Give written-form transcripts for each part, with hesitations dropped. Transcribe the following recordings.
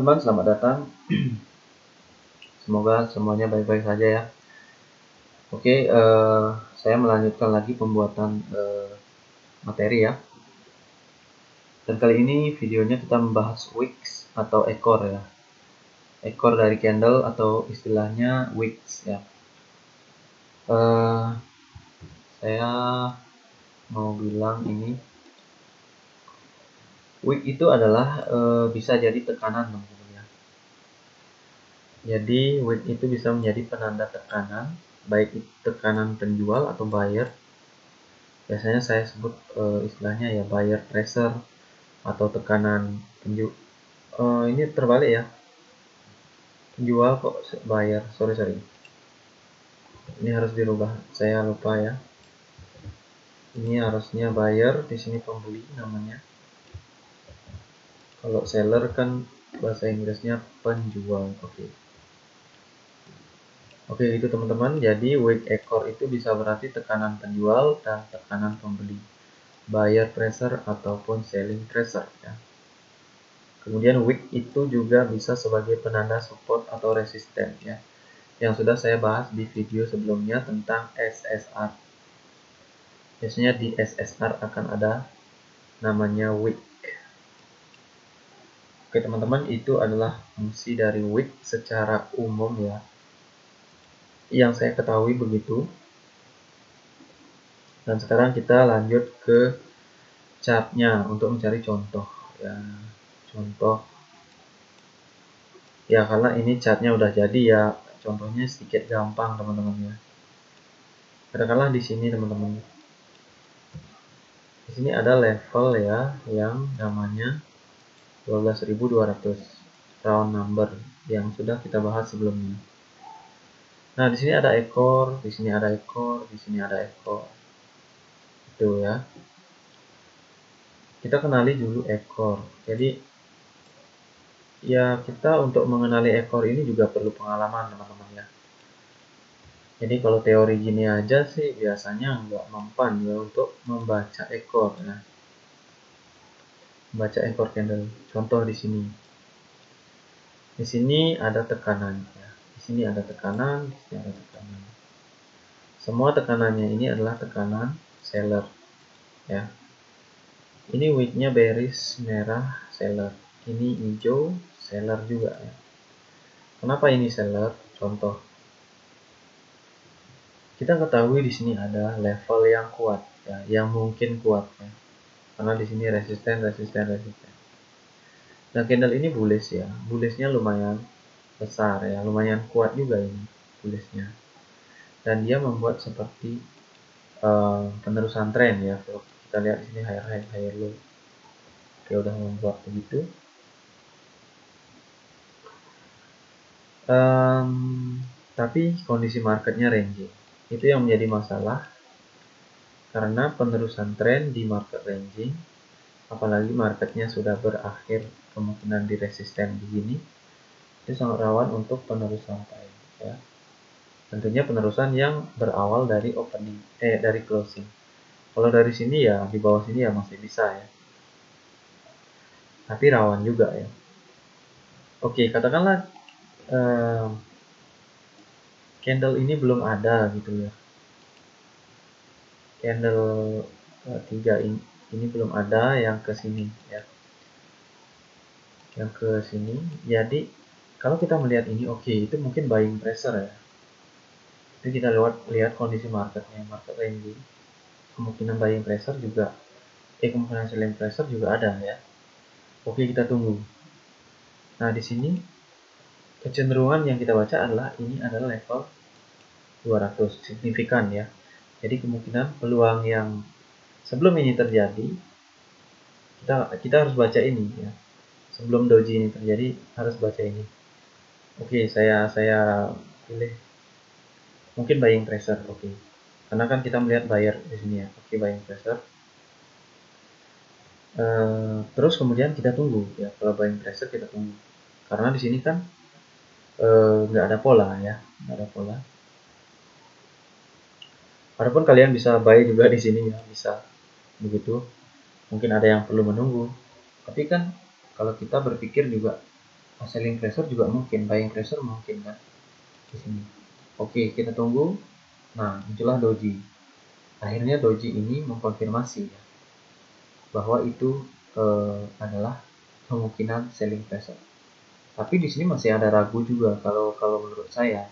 teman-teman, selamat datang. Semoga semuanya baik-baik saja ya. Oke, saya melanjutkan lagi pembuatan materi ya. Dan kali ini videonya kita membahas wicks atau ekor ya. Ekor dari candle atau istilahnya wicks ya. Saya mau bilang ini, wick itu adalah bisa jadi tekanan teman-teman ya. Jadi wick itu bisa menjadi penanda tekanan, baik itu tekanan penjual atau buyer. Biasanya saya sebut istilahnya ya buyer pressure atau tekanan penjual. Ini terbalik ya, penjual kok buyer, sorry, ini harus dirubah, saya lupa ya. Ini harusnya buyer, di sini pembeli namanya. Kalau seller kan bahasa Inggrisnya penjual. Oke itu teman-teman. Jadi wick ekor itu bisa berarti tekanan penjual dan tekanan pembeli, buyer pressure ataupun selling pressure ya. Kemudian wick itu juga bisa sebagai penanda support atau resisten ya, yang sudah saya bahas di video sebelumnya tentang SSR. Biasanya di SSR akan ada namanya wick. Oke teman-teman, itu adalah fungsi dari wick secara umum ya, yang saya ketahui begitu. Dan sekarang kita lanjut ke chartnya untuk mencari contoh ya. Contoh ya, karena ini chartnya udah jadi ya, contohnya sedikit gampang teman-teman ya. Katakanlah di sini teman-teman, di sini ada level ya yang namanya 12.200 round number yang sudah kita bahas sebelumnya. Nah, di sini ada ekor, di sini ada ekor, di sini ada ekor. Itu ya. Kita kenali dulu ekor. Jadi ya, kita untuk mengenali ekor ini juga perlu pengalaman teman-teman ya. Jadi kalau teori gini aja sih biasanya nggak mempan ya untuk membaca ekor ya. Membaca ekor candle. Contoh di sini. Di sini ada tekanan ya. Di sini ada tekanan, di sini ada tekanan. Semua tekanannya ini adalah tekanan seller ya. Ini wicknya bearish merah seller. Ini hijau seller juga ya. Kenapa ini seller? Contoh. Kita ketahui di sini ada level yang kuat ya, yang mungkin kuat ya. Karena di sini resisten. Nah, candle ini bullish ya. Bullishnya lumayan besar ya, lumayan kuat juga ini bullishnya. Dan dia membuat seperti penerusan tren ya. Kalau kita lihat di sini higher high, higher low. Dia udah membuat begitu. Tapi kondisi marketnya ranging. Itu yang menjadi masalah. Karena penerusan tren di market ranging, apalagi marketnya sudah berakhir kemungkinan di resisten begini, itu sangat rawan untuk penerusan tren ya. Tentunya penerusan yang berawal dari opening, dari closing. Kalau dari sini ya, di bawah sini ya masih bisa ya. Tapi rawan juga ya. Oke, katakanlah candle ini belum ada gitu ya. Candle 3 ini belum ada yang ke sini ya. Yang ke sini. Jadi kalau kita melihat ini itu mungkin buying pressure ya. Itu kita lihat kondisi marketnya, market ranging. Kemungkinan buying pressure juga, kemungkinan selling pressure juga ada ya. Oke, kita tunggu. Nah, di sini kecenderungan yang kita baca adalah ini adalah level 200 signifikan ya. Jadi kemungkinan peluang yang sebelum ini terjadi, kita harus baca ini ya. Sebelum doji ini terjadi harus baca ini. Oke, saya pilih mungkin buying pressure. Oke. Karena kan kita melihat buyer di sini ya. Oke, buying pressure. Terus kemudian kita tunggu ya. Kalau buying pressure kita tunggu. Karena di sini kan nggak ada pola ya, nggak ada pola. Walaupun kalian bisa buy juga di sini ya, bisa begitu. Mungkin ada yang perlu menunggu. Tapi kan kalau kita berpikir juga selling pressure juga mungkin, buying pressure mungkin kan di sini. Oke, kita tunggu. Nah, muncullah doji. Akhirnya doji ini mengkonfirmasi ya, bahwa itu adalah kemungkinan selling pressure. Tapi di sini masih ada ragu juga kalau menurut saya.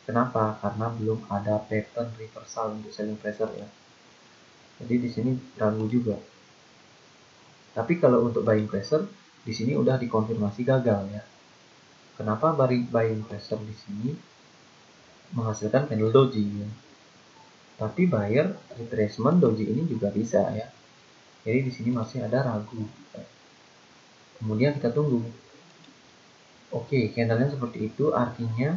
Kenapa? Karena belum ada pattern reversal untuk selling pressure ya. Jadi di sini ragu juga. Tapi kalau untuk buying pressure di sini udah dikonfirmasi gagal ya. Kenapa buying pressure di sini menghasilkan candle doji ya. Tapi buyer retracement doji ini juga bisa ya. Jadi di sini masih ada ragu. Kemudian kita tunggu. Oke, candlenya seperti itu, artinya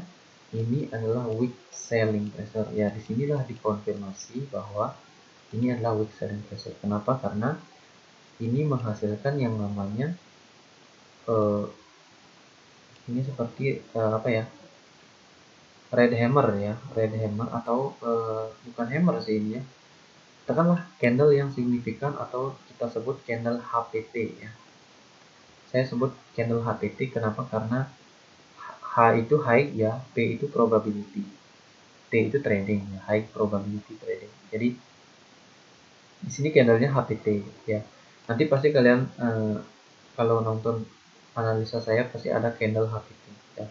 ini adalah weak selling pressure. Ya, disinilah dikonfirmasi bahwa ini adalah weak selling pressure. Kenapa? Karena ini menghasilkan yang namanya ini seperti apa ya? Red hammer ya, red hammer atau bukan hammer sih ini ya. Katakanlah candle yang signifikan atau kita sebut candle HPT ya. Saya sebut candle HPT kenapa? Karena H itu high ya, P itu probability, T itu trading ya, high probability trading. Jadi di sini candlenya HPT ya. Nanti pasti kalian kalau nonton analisa saya pasti ada candle HPT ya.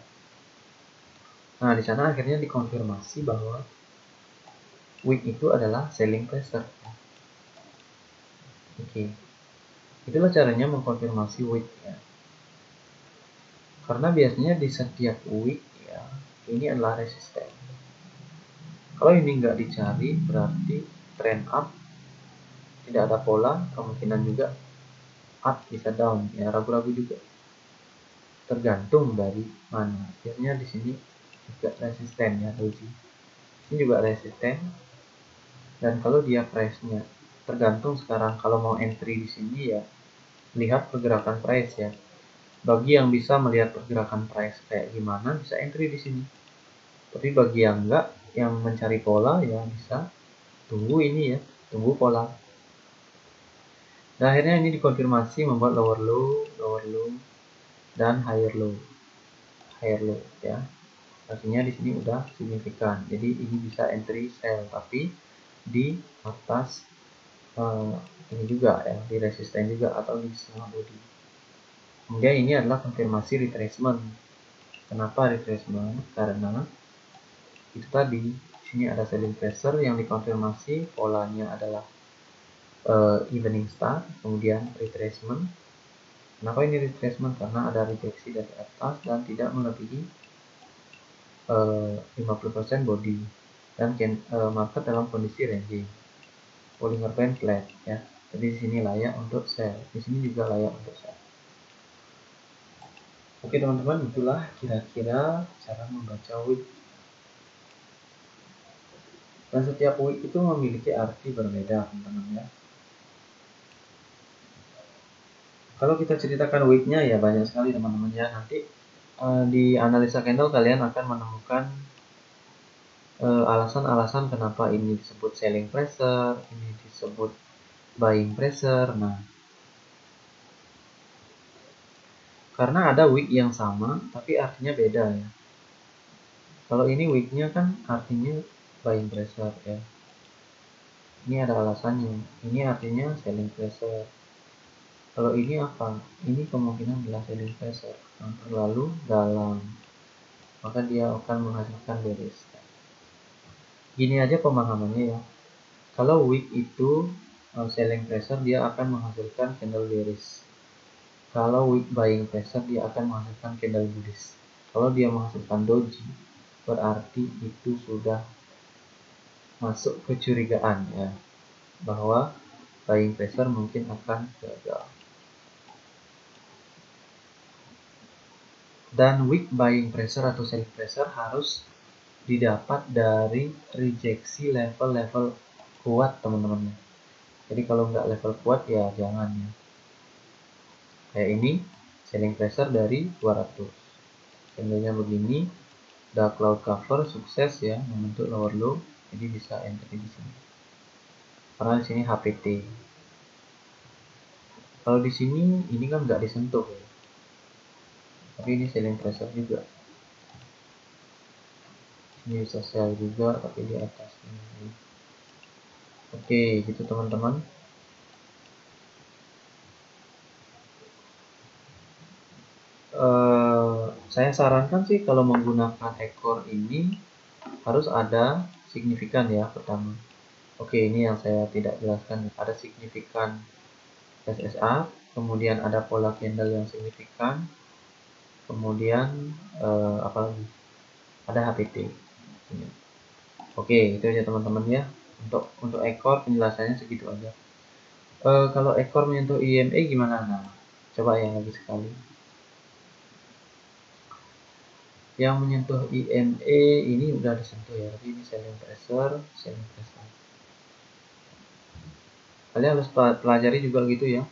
Nah, di sana akhirnya dikonfirmasi bahwa wick itu adalah selling pressure. Oke. Itulah caranya mengkonfirmasi wick ya. Karena biasanya di setiap wick ya, ini adalah resisten. Kalau ini nggak dicari berarti trend up, tidak ada pola, kemungkinan juga up bisa down ya, ragu-ragu juga. Tergantung dari mana. Biasanya di sini juga resisten ya, doji. Ini juga resisten. Dan kalau dia price-nya tergantung sekarang kalau mau entry di sini ya lihat pergerakan price ya. Bagi yang bisa melihat pergerakan price kayak gimana bisa entry di sini. Tapi bagi yang enggak, yang mencari pola ya bisa tunggu ini ya, tunggu pola. Nah, akhirnya ini dikonfirmasi membuat lower low, dan higher low ya. Artinya di sini udah signifikan. Jadi ini bisa entry sell tapi di atas ini juga ya, di resisten juga atau di setengah body. Kemudian ini adalah konfirmasi retracement. Kenapa retracement? Karena itu tadi di sini ada selling pressure yang dikonfirmasi, polanya adalah evening star, kemudian retracement. Kenapa ini retracement? Karena ada rejeksi dari atas dan tidak melebihi 50% body dan market dalam kondisi ranging. Bollinger Band flat ya. Jadi di sini layak untuk sell. Di sini juga layak untuk sell. Oke teman-teman, itulah kira-kira cara membaca wick. Dan setiap wick itu memiliki arti berbeda teman-teman ya. Kalau kita ceritakan wicknya ya banyak sekali teman-teman ya. Nanti di analisa candle kalian akan menemukan alasan-alasan kenapa ini disebut selling pressure, ini disebut buying pressure. Nah, karena ada wick yang sama tapi artinya beda ya. Kalau ini wicknya kan artinya buying pressure ya. Ini ada alasannya. Ini artinya selling pressure. Kalau ini apa? Ini kemungkinan adalah selling pressure yang terlalu dalam, maka dia akan menghasilkan bearish. Gini aja pemahamannya ya. Kalau wick itu selling pressure, dia akan menghasilkan candle bearish. Kalau wick buying pressure, dia akan menghasilkan candle bullish. Kalau dia menghasilkan doji, berarti itu sudah masuk kecurigaan ya, bahwa buying pressure mungkin akan gagal. Dan weak buying pressure atau selling pressure harus didapat dari rejeksi level-level kuat teman-teman. Jadi kalau nggak level kuat ya jangan ya. Kayak ini selling pressure dari 200. Candlenya begini, dark cloud cover sukses ya membentuk lower low, jadi bisa entry di sini. Karena di sini HPT. Kalau di sini ini kan nggak disentuh ya. tapi ini selling pressure juga. Ini bisa sell juga tapi di atas ini. Oke, gitu teman-teman. Saya sarankan sih kalau menggunakan ekor ini harus ada signifikan ya pertama. Oke, ini yang saya tidak jelaskan. Ada signifikan SSA, kemudian ada pola candle yang signifikan, kemudian apa lagi? Ada HPT. Oke, itu aja teman-teman ya. Untuk ekor penjelasannya segitu aja. Kalau ekor menyentuh IMA gimana? Nah, coba ya lagi sekali. Yang menyentuh IMA ini udah disentuh ya, tapi ini selling pressure. Kalian harus pelajari juga gitu ya.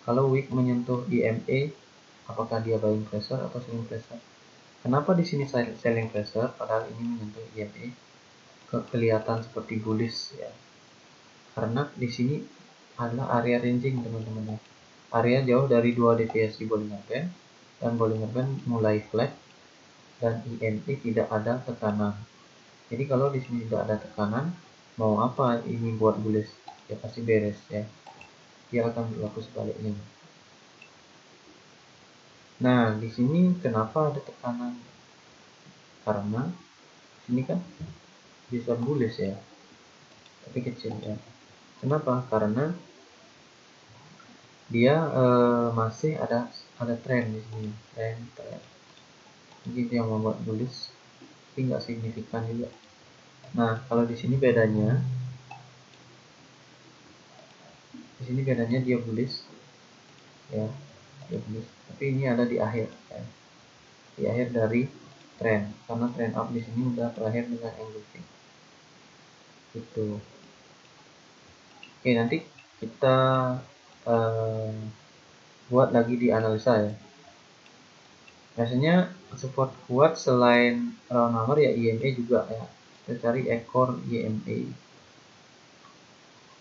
Kalau wick menyentuh IMA, apakah dia buying pressure atau selling pressure? Kenapa di sini selling pressure padahal ini menyentuh IMA? Kelihatan seperti bullish ya. Karena di sini adalah area ranging teman-teman ya. Area jauh dari dua deviasi Bollinger Band dan Bollinger Band mulai flat dan IMA tidak ada tekanan. Jadi kalau di sini tidak ada tekanan, mau apa ini buat bullish? Ya pasti beres ya. Dia akan berlaku sebaliknya. Nah, di sini kenapa ada tekanan? Karena ini kan bisa bullish ya, tapi kecil ya. Kenapa? Karena dia masih ada tren di sini, tren. Jadi itu yang membuat bullish, tapi nggak signifikan juga. Nah, kalau di sini bedanya, dia bullish ya, dia bullish. Tapi ini ada di akhir ya. Di akhir dari tren, karena tren up di sini udah terakhir dengan engulfing. Itu. Oke, nanti kita buat lagi di analisa ya. Biasanya support kuat selain round number ya IMA juga ya. Kita cari ekor IMA.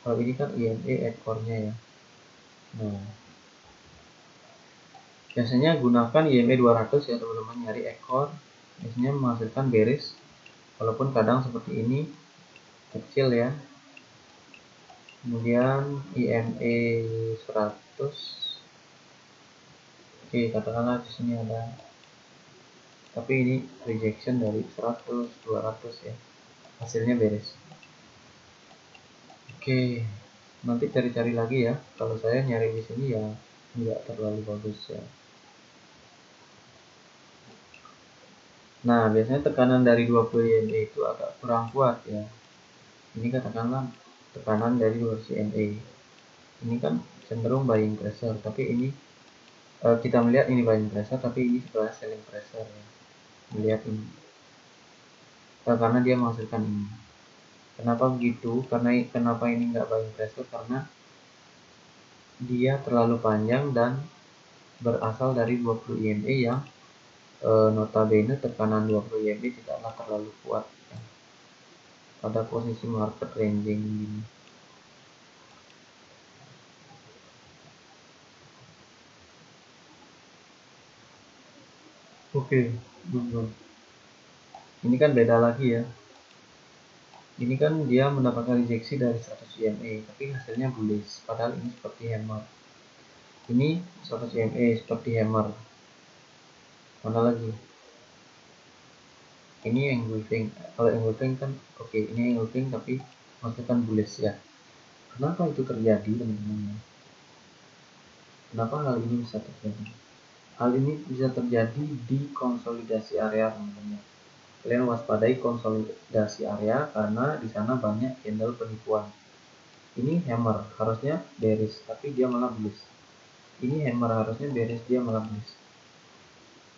Kalau ini kan IMA ekornya ya. Nah, biasanya gunakan IMA 200 ya teman-teman, nyari ekor. Biasanya menghasilkan bearish, walaupun kadang seperti ini kecil ya. Kemudian IMA 100. Oke, katakanlah di sini ada, tapi ini rejection dari 100, 200 ya. Hasilnya bearish. Oke, nanti cari-cari lagi ya. Kalau saya nyari di sini ya nggak terlalu bagus ya. Nah, biasanya tekanan dari 20 YMA itu agak kurang kuat ya. Ini katakanlah tekanan dari 200 YMA. Ini kan cenderung buying pressure, tapi ini kita melihat ini buying pressure, tapi ini sebenarnya selling pressure ya. Melihat ini. Karena dia menghasilkan ini. Kenapa begitu? Karena kenapa ini nggak buying pressure? Karena dia terlalu panjang dan berasal dari 20 YMA yang notabene tekanan 20 YMA tidaklah terlalu kuat ya, pada posisi market ranging ini. Oke, ini kan beda lagi ya. Ini kan dia mendapatkan rejeksi dari 100 YMA, tapi hasilnya bullish. Padahal ini seperti hammer. Ini 100 YMA seperti hammer. Mana lagi? Ini engulfing. Kalau engulfing kan oke, ini engulfing tapi menghasilkan bullish ya. Kenapa itu terjadi teman-teman? Kenapa hal ini bisa terjadi? Hal ini bisa terjadi di konsolidasi area teman-teman. Kalian waspadai konsolidasi area karena di sana banyak candle penipuan. Ini hammer harusnya bearish tapi dia malah bullish. Ini hammer harusnya bearish dia malah bullish.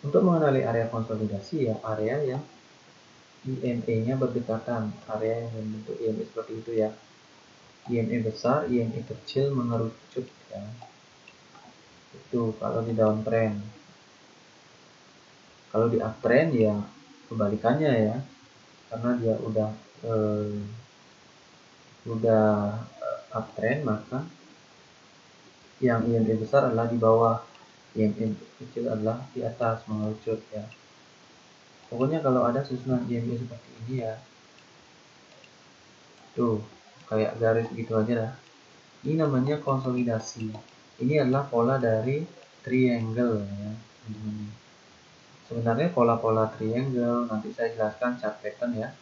Untuk mengenali area konsolidasi ya area yang IMA-nya berdekatan, area yang membentuk IMA seperti itu ya. IMA besar, IMA kecil mengerucut ya. Itu kalau di downtrend. Kalau di uptrend ya kebalikannya ya, karena dia udah uptrend, maka yang IMA besar adalah di bawah IMA kecil adalah di atas mengerucut ya. Pokoknya kalau ada susunan IMA seperti ini ya, tuh kayak garis gitu aja lah. Ini namanya konsolidasi. Ini adalah pola dari triangle ya. Sebenarnya pola-pola triangle nanti saya jelaskan chart pattern ya.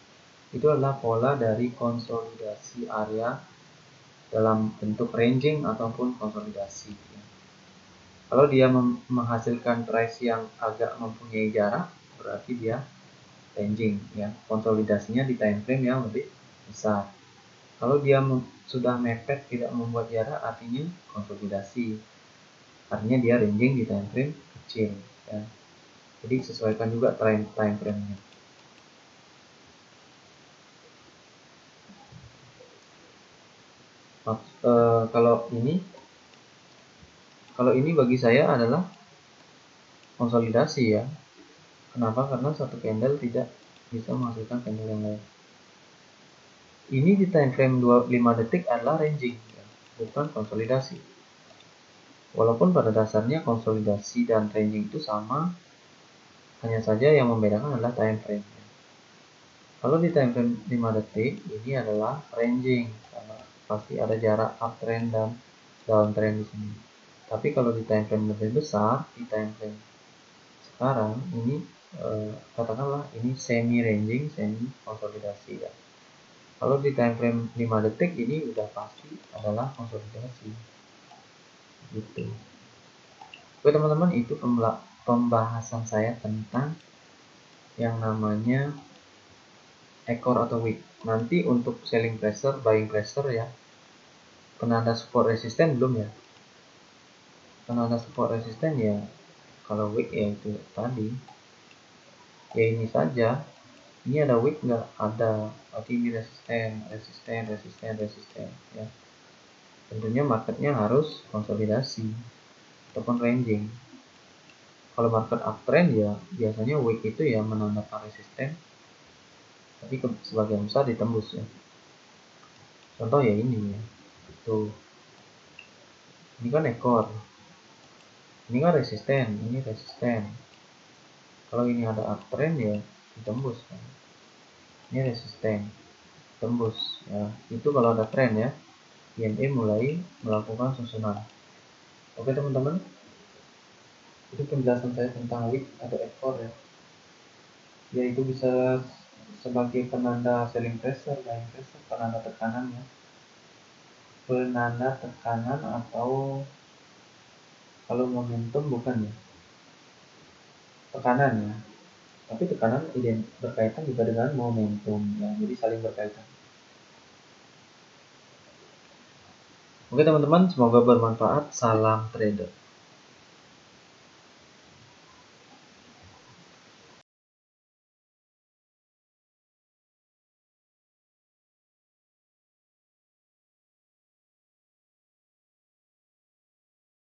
Itu adalah pola dari konsolidasi area dalam bentuk ranging ataupun konsolidasi. Kalau dia menghasilkan price yang agak mempunyai jarak, berarti dia ranging ya. Konsolidasinya di time frame yang lebih besar. Kalau dia sudah mepet tidak membuat jarak, artinya konsolidasi. Artinya dia ranging di time frame kecil ya. Jadi sesuaikan juga time frame-nya. Kalau ini bagi saya adalah konsolidasi ya. Kenapa? Karena satu candle tidak bisa menghasilkan candle yang lain. Ini di time frame 25 detik adalah ranging ya, bukan konsolidasi. Walaupun pada dasarnya konsolidasi dan ranging itu sama, hanya saja yang membedakan adalah time frame. Kalau di time frame 5 detik ini adalah ranging karena pasti ada jarak uptrend dan downtrend di sini. Tapi kalau di time frame lebih besar, di time frame sekarang ini katakanlah ini semi ranging, semi konsolidasi ya. Kalau di time frame 5 detik ini udah pasti adalah konsolidasi. Gitu. Oke teman-teman, itu pembahasan saya tentang yang namanya ekor atau wick. Nanti untuk selling pressure, buying pressure ya, penanda support resisten belum ya. Penanda support resisten ya, kalau wick ya itu tadi. Ya ini saja. Ini ada wick nggak? Ada. Berarti ini resisten ya. Tentunya marketnya harus konsolidasi ataupun ranging. Kalau market uptrend ya biasanya wick itu ya menandakan resisten, tapi sebagian besar ditembus ya. Contoh ya ini ya, tuh ini kan ekor, ini kan resisten, ini resisten. Kalau ini ada uptrend ya ditembus kan, ini resisten, tembus ya. Itu kalau ada trend ya, IMA mulai melakukan susunan. Oke teman-teman, itu penjelasan saya tentang wick atau ekor ya. Yaitu bisa sebagai penanda selling pressure, buying pressure, penanda tekanan ya. Penanda tekanan atau kalau momentum bukan ya, tekanan ya. Tapi tekanan berkaitan juga dengan momentum ya, jadi saling berkaitan. Oke teman-teman, semoga bermanfaat. Salam trader.